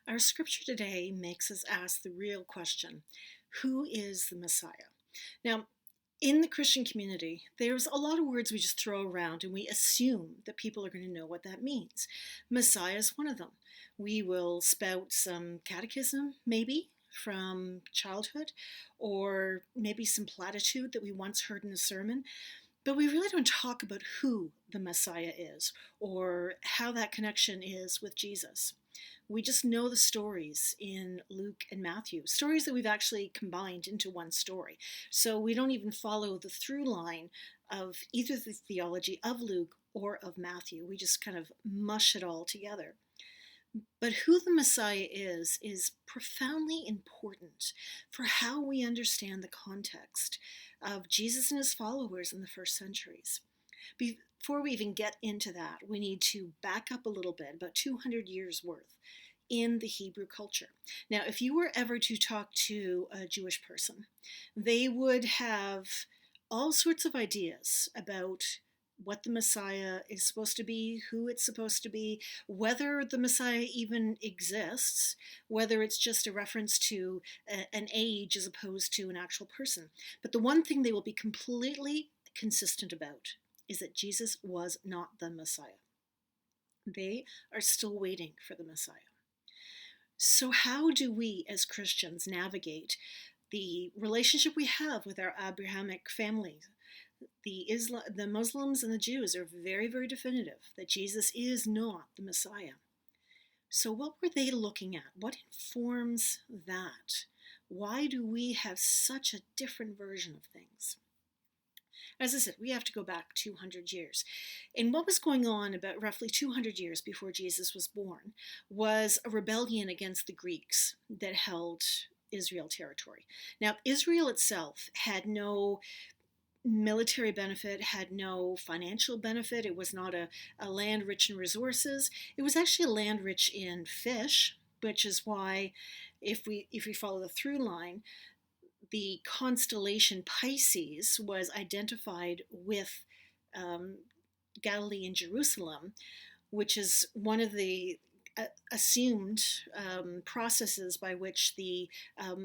Our scripture today makes us ask the real question: who is the Messiah? Now, in the Christian community, there's a lot of words we just throw around and we assume that people are going to know what that means. Messiah is one of them. We will spout some catechism, maybe from childhood, or maybe some platitude that we once heard in a sermon, but we really don't talk about who the Messiah is or how that connection is with Jesus. We just know the stories in Luke and Matthew, stories that we've actually combined into one story. So we don't even follow the through line of either the theology of Luke or of Matthew. We just kind of mush it all together. But who the Messiah is profoundly important for how we understand the context of Jesus and his followers in the first centuries. Before we even get into that, we need to back up a little bit, about 200 years worth in the Hebrew culture. Now, if you were ever to talk to a Jewish person, they would have all sorts of ideas about what the Messiah is supposed to be, who it's supposed to be, whether the Messiah even exists, whether it's just a reference to an age as opposed to an actual person. But the one thing they will be completely consistent about is that Jesus was not the Messiah. They are still waiting for the Messiah. So how do we as Christians navigate the relationship we have with our Abrahamic family? The Muslims and the Jews are very, very definitive that Jesus is not the Messiah. So what were they looking at? What informs that? Why do we have such a different version of things? As I said, we have to go back 200 years. And what was going on about roughly 200 years before Jesus was born was a rebellion against the Greeks that held Israel territory. Now, Israel itself had no military benefit, had no financial benefit. It was not a land rich in resources. It was actually a land rich in fish, which is why if we follow the through line, the constellation Pisces was identified with Galilee and Jerusalem, which is one of the assumed processes by which the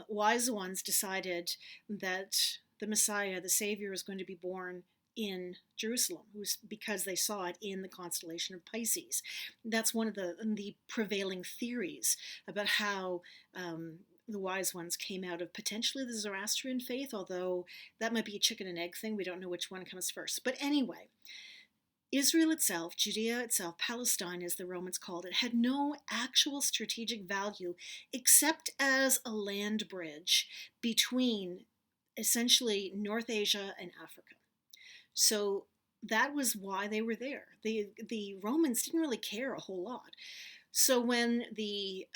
wise ones decided that the Messiah, the Savior, is going to be born in Jerusalem, because they saw it in the constellation of Pisces. That's one of the prevailing theories about how the wise ones came out of potentially the Zoroastrian faith, although that might be a chicken and egg thing. We don't know which one comes first. But anyway, Israel itself, Judea itself, Palestine as the Romans called it, had no actual strategic value except as a land bridge between essentially North Asia and Africa. So that was why they were there. The Romans didn't really care a whole lot. So when the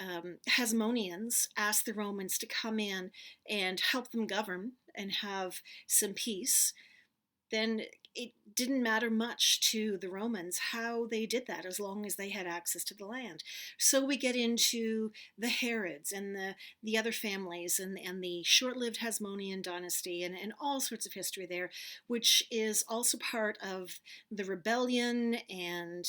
Hasmoneans asked the Romans to come in and help them govern and have some peace, then it didn't matter much to the Romans how they did that, as long as they had access to the land. So we get into the Herods and the other families and the short-lived Hasmonean dynasty and all sorts of history there, which is also part of the rebellion and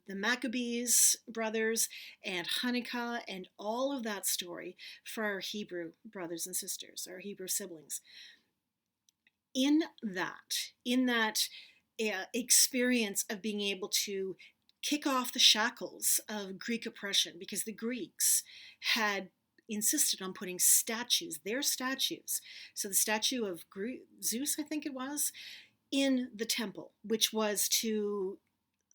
the Maccabees brothers and Hanukkah and all of that story for our Hebrew brothers and sisters, our Hebrew siblings. In that experience of being able to kick off the shackles of Greek oppression, because the Greeks had insisted on putting statues, their statues, so the statue of Zeus, I think it was, in the temple, which was to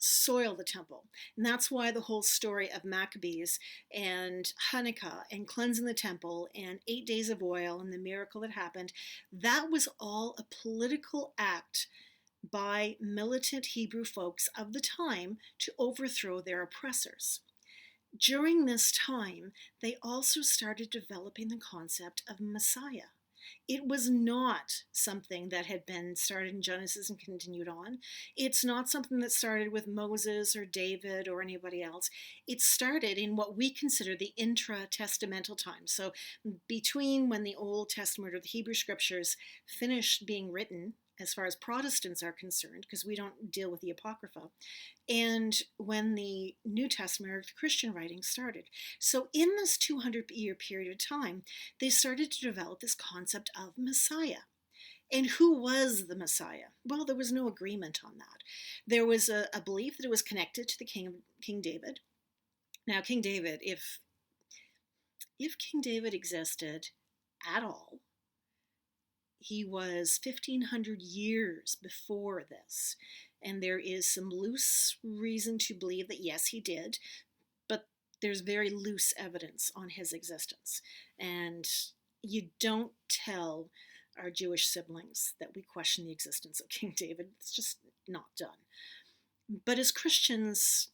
soil the temple. And that's why the whole story of Maccabees and Hanukkah and cleansing the temple and 8 days of oil and the miracle that happened, that was all a political act by militant Hebrew folks of the time to overthrow their oppressors. During this time, they also started developing the concept of Messiah. It was not something that had been started in Genesis and continued on. It's not something that started with Moses or David or anybody else. It started in what we consider the intra-testamental time. So between when the Old Testament or the Hebrew Scriptures finished being written as far as Protestants are concerned, because we don't deal with the Apocrypha, and when the New Testament or the Christian writing started. So in this 200-year period of time, they started to develop this concept of Messiah. And who was the Messiah? Well, there was no agreement on that. There was a belief that it was connected to the King David. Now, King David, if King David existed at all, he was 1,500 years before this. And there is some loose reason to believe that yes, he did, but there's very loose evidence on his existence. And you don't tell our Jewish siblings that we question the existence of King David. It's just not done. But as Christians,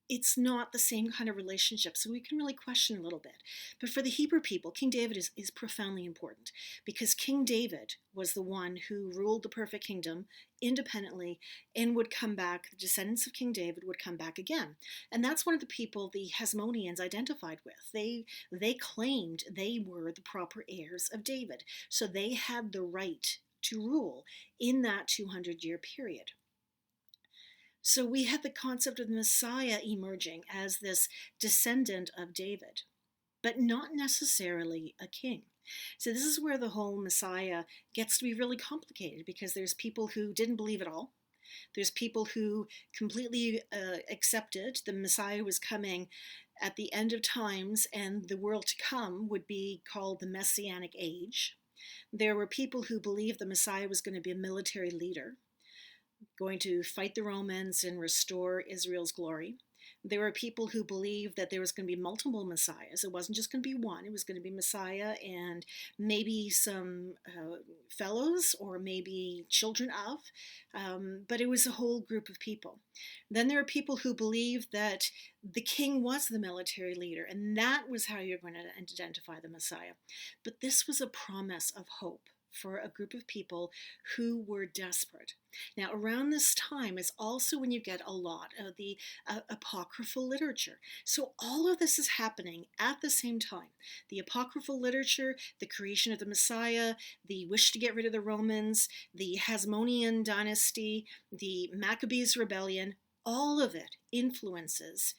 it's not the same kind of relationship, so we can really question a little bit. But for the Hebrew people, King David is profoundly important, because King David was the one who ruled the perfect kingdom independently and would come back. The descendants of King David would come back again. And that's one of the people the Hasmoneans identified with. They claimed they were the proper heirs of David, so they had the right to rule in that 200-year period. So we had the concept of the Messiah emerging as this descendant of David, but not necessarily a king. So this is where the whole Messiah gets to be really complicated, because there's people who didn't believe at all. There's people who completely accepted the Messiah was coming at the end of times, and the world to come would be called the Messianic Age. There were people who believed the Messiah was going to be a military leader, going to fight the Romans and restore Israel's glory. There were people who believed that there was going to be multiple messiahs. It wasn't just going to be one. It was going to be Messiah and maybe some fellows or maybe children of, but it was a whole group of people. Then there are people who believed that the king was the military leader, and that was how you're going to identify the Messiah. But this was a promise of hope for a group of people who were desperate. Now, around this time is also when you get a lot of the apocryphal literature. So all of this is happening at the same time. The apocryphal literature, the creation of the Messiah, the wish to get rid of the Romans, the Hasmonean dynasty, the Maccabees rebellion, all of it influences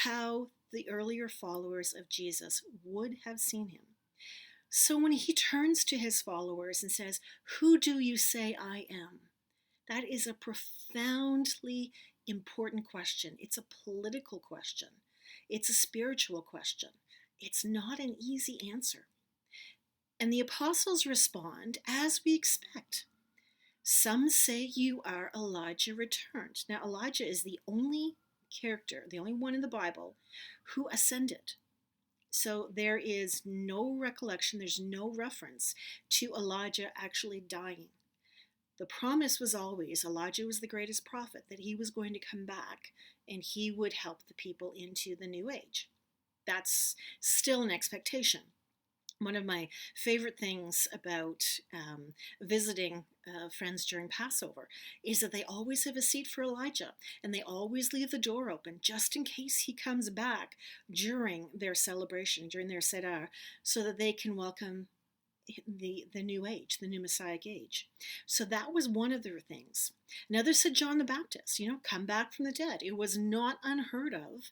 how the earlier followers of Jesus would have seen him. So when he turns to his followers and says, "Who do you say I am?" that is a profoundly important question. It's a political question. It's a spiritual question. It's not an easy answer. And the apostles respond as we expect. Some say you are Elijah returned. Now, Elijah is the only character, the only one in the Bible who ascended. So there is no recollection, there's no reference to Elijah actually dying. The promise was always Elijah was the greatest prophet, that he was going to come back and he would help the people into the new age. That's still an expectation. One of my favorite things about visiting friends during Passover is that they always have a seat for Elijah, and they always leave the door open just in case he comes back during their celebration, during their Seder, so that they can welcome the new age, the new Messianic age. So that was one of their things. Another said John the Baptist, come back from the dead. It was not unheard of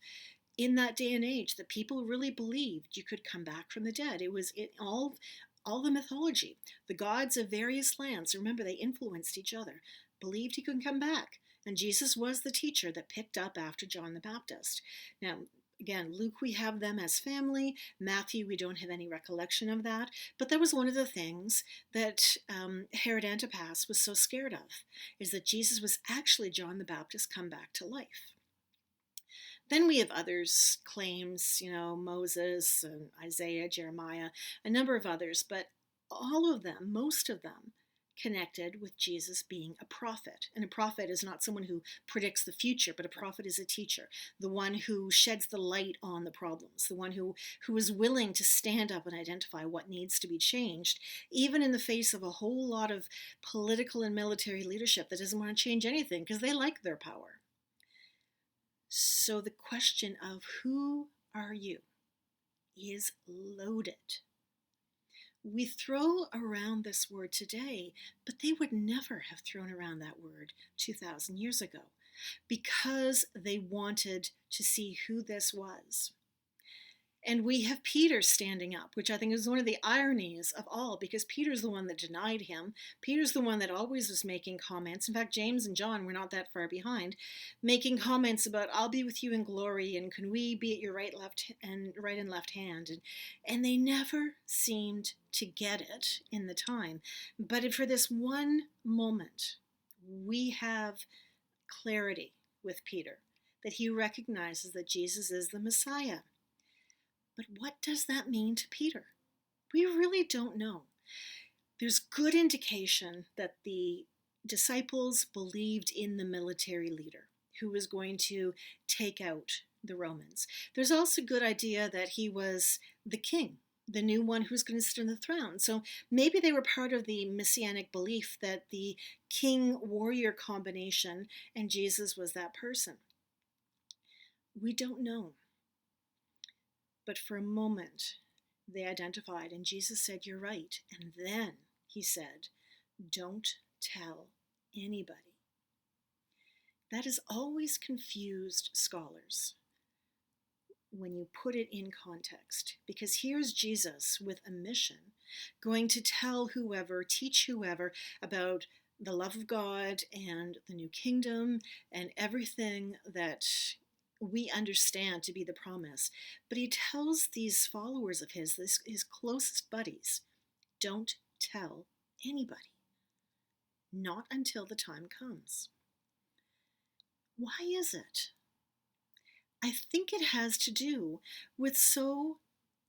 in that day and age that people really believed you could come back from the dead. It was all the mythology. The gods of various lands, remember, they influenced each other, believed he could come back. And Jesus was the teacher that picked up after John the Baptist. Now, again, Luke, we have them as family. Matthew, we don't have any recollection of that. But that was one of the things that Herod Antipas was so scared of, is that Jesus was actually John the Baptist come back to life. Then we have others, claims, Moses and Isaiah, Jeremiah, a number of others, but all of them, most of them, connected with Jesus being a prophet. And a prophet is not someone who predicts the future, but a prophet is a teacher, the one who sheds the light on the problems, the one who is willing to stand up and identify what needs to be changed, even in the face of a whole lot of political and military leadership that doesn't want to change anything because they like their power. So the question of who are you is loaded. We throw around this word today, but they would never have thrown around that word 2,000 years ago because they wanted to see who this was. And we have Peter standing up, which I think is one of the ironies of all, because Peter's the one that denied him. Peter's the one that always was making comments. In fact, James and John were not that far behind, making comments about, I'll be with you in glory, and can we be at your right and left hand? And they never seemed to get it in the time. But for this one moment, we have clarity with Peter, that he recognizes that Jesus is the Messiah. But what does that mean to Peter? We really don't know. There's good indication that the disciples believed in the military leader who was going to take out the Romans. There's also good idea that he was the king, the new one who's going to sit on the throne. So maybe they were part of the messianic belief that the king-warrior combination, and Jesus was that person. We don't know. But for a moment, they identified, and Jesus said, you're right. And then he said, don't tell anybody. That has always confused scholars when you put it in context, because here's Jesus with a mission, going to tell whoever, teach whoever about the love of God and the new kingdom and everything that we understand to be the promise. But he tells these followers of his closest buddies, don't tell anybody. Not until the time comes. Why is it? I think it has to do with so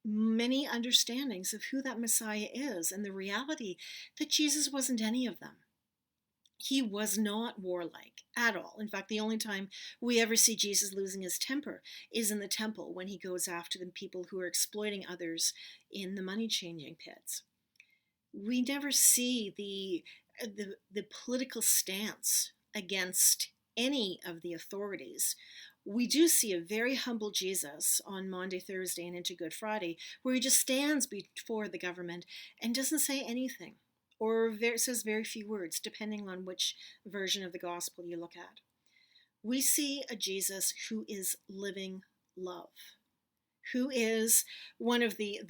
many understandings of who that Messiah is and the reality that Jesus wasn't any of them. He was not warlike at all. In fact, the only time we ever see Jesus losing his temper is in the temple when he goes after the people who are exploiting others in the money-changing pits. We never see the political stance against any of the authorities. We do see a very humble Jesus on Maundy, Thursday, and into Good Friday, where he just stands before the government and doesn't say anything, or says very few words, depending on which version of the gospel you look at. We see a Jesus who is living love, who is one of the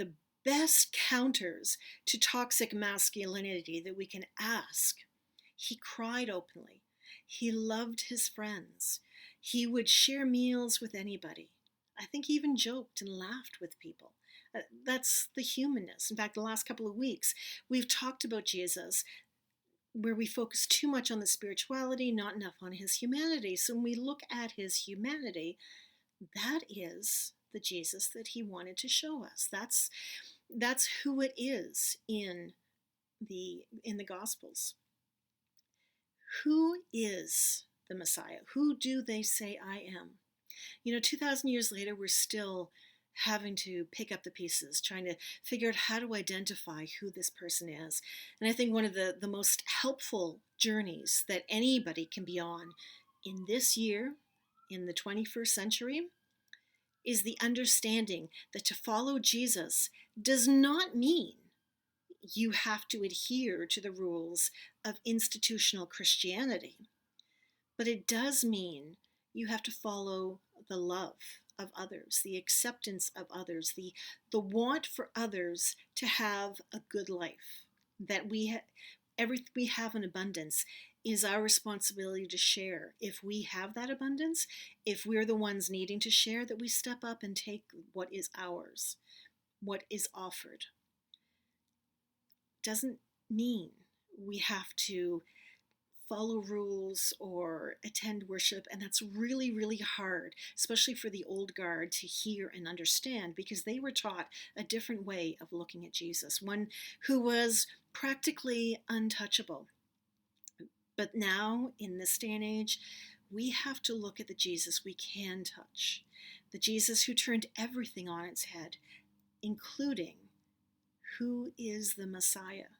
best counters to toxic masculinity that we can ask. He cried openly. He loved his friends. He would share meals with anybody. I think he even joked and laughed with people. That's the humanness. In fact, the last couple of weeks, we've talked about Jesus where we focus too much on the spirituality, not enough on his humanity. So when we look at his humanity, that is the Jesus that he wanted to show us. That's who it is in the Gospels. Who is the Messiah? Who do they say I am? 2,000 years later, we're still having to pick up the pieces, trying to figure out how to identify who this person is. And I think one of the most helpful journeys that anybody can be on in this year, in the 21st century, is the understanding that to follow Jesus does not mean you have to adhere to the rules of institutional Christianity, but it does mean you have to follow the love of others, the acceptance of others, the want for others to have a good life, that everything we have in abundance is our responsibility to share. If we have that abundance, if we're the ones needing to share, that we step up and take what is ours, what is offered. Doesn't mean we have to follow rules or attend worship, and that's really, really hard, especially for the old guard to hear and understand, because they were taught a different way of looking at Jesus, one who was practically untouchable. But now, in this day and age, we have to look at the Jesus we can touch, the Jesus who turned everything on its head, including who is the Messiah.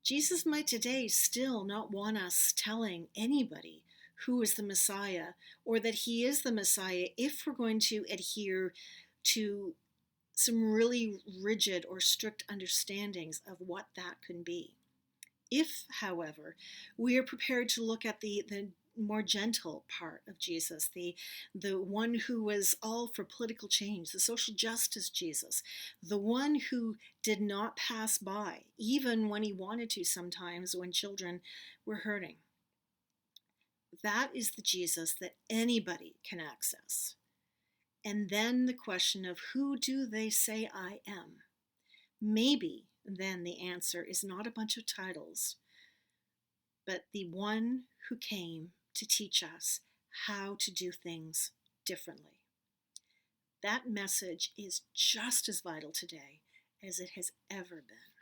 Jesus might today still not want us telling anybody who is the Messiah or that he is the Messiah if we're going to adhere to some really rigid or strict understandings of what that can be. If, however, we are prepared to look at the more gentle part of Jesus, the one who was all for political change, the social justice Jesus, the one who did not pass by, even when he wanted to sometimes when children were hurting. That is the Jesus that anybody can access. And then the question of who do they say I am? Maybe then the answer is not a bunch of titles, but the one who came to teach us how to do things differently. That message is just as vital today as it has ever been.